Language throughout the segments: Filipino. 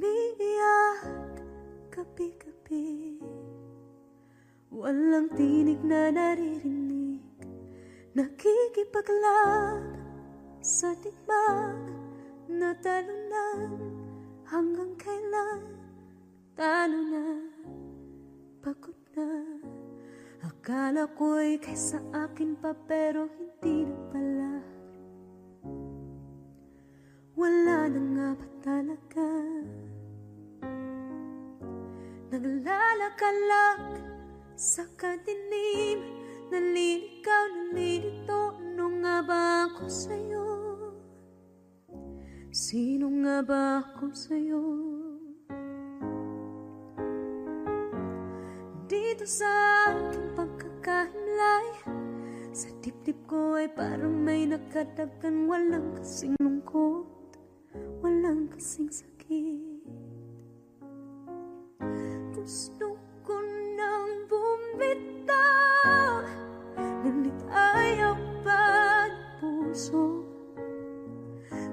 umiiyak gabi-gabi. Walang tinig na naririnig, nakikipaglaban sa digmaan na talunan. Hanggang kailan talo na, pagod na. Akala ko'y kaysa akin pa, pero hindi na pala. Wala na nga ba talaga? Naglalakalag sa kadilim, naliligaw, nalilito. Ano nga ba ako sa'yo? Sino nga ba ako sa'yo? Dito sa aking pagkakahimlay, sa dibdib ko ay parang may nakadagan. Walang kasing lungkot, walang kasing sakit. Gusto ko nang bumitaw, ngunit ayaw pa ng puso.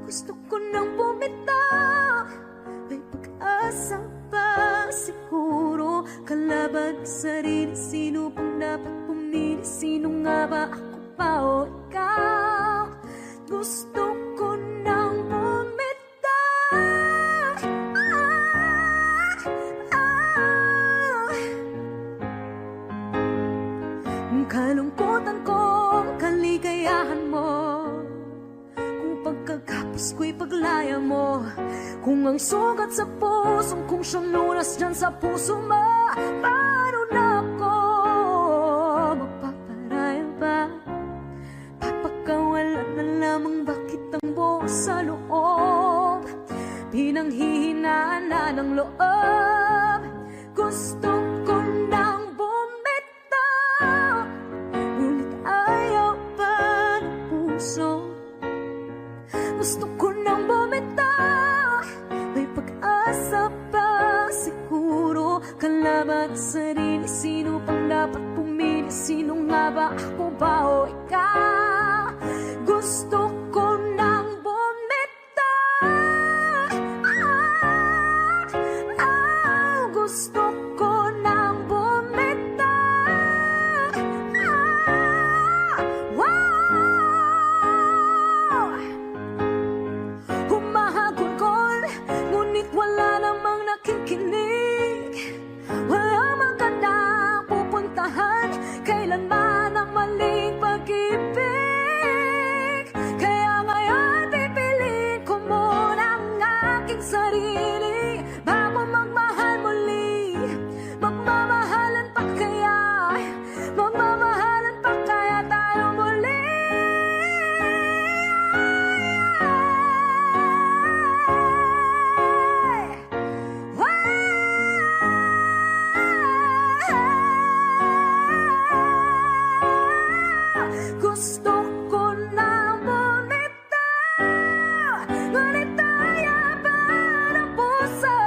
Gusto ko nang bumitaw, may pag-asa pa siguro. Kalaban sarili, sino pang dapat pumili? Sino nga ba, ako pa o ikaw? Gusto ko nang bumitaw. Kalungkutan ko, kaligayahan mo, kung pagkagapos ko'y paglaya mo, kung ang sugat sa pusong kung siyang lunas dyan sa puso mo. Paano na ako magpaparaya ba? Papakawalan na lamang bakit ang buo sa loob, pinanghihinaan na ng loob. Gusto ko nang bumitaw, ngunit ayaw pa ng puso. Gusto ko nang bumitaw, may pag-asa pa siguro. Kalaban sarili, sino pang dapat pumili? Sino nga ba, ako ba o ikaw? Gusto ko nang bumitaw. Gusto ko nang bumitaw. Humahagulgol, ngunit wala namang nakikinig. Wala magandang pupuntahan, kailanman ang maling pag-ibig. Kaya ngayon pipiliin ko muna ang aking sarili bago magmahal muli. Magmamahalan pa kaya? Magmamahalan pa kaya tayo muli? Gusto ko nang bumitaw, ngunit ayaw pa ng puso.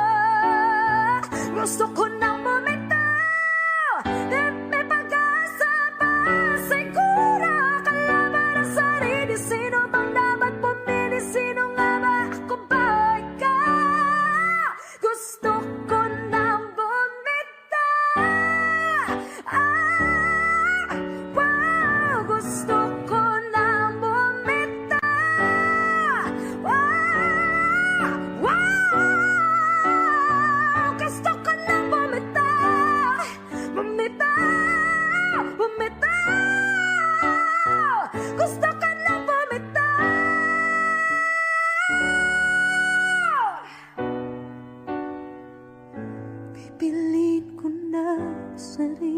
Gusto ko nang bumitaw, may pag-asa pa siguro. Kalaban ang sarili, sino bang dapat pumili? Sino nga ba, ako ba o ikaw? Gusto ko nang bumitaw. Gusto ko nang bumitaw. Gusto ko nang bumitaw. Bumitaw, bumitaw. Gusto ko nang bumitaw. Pipiliin ko na sarili.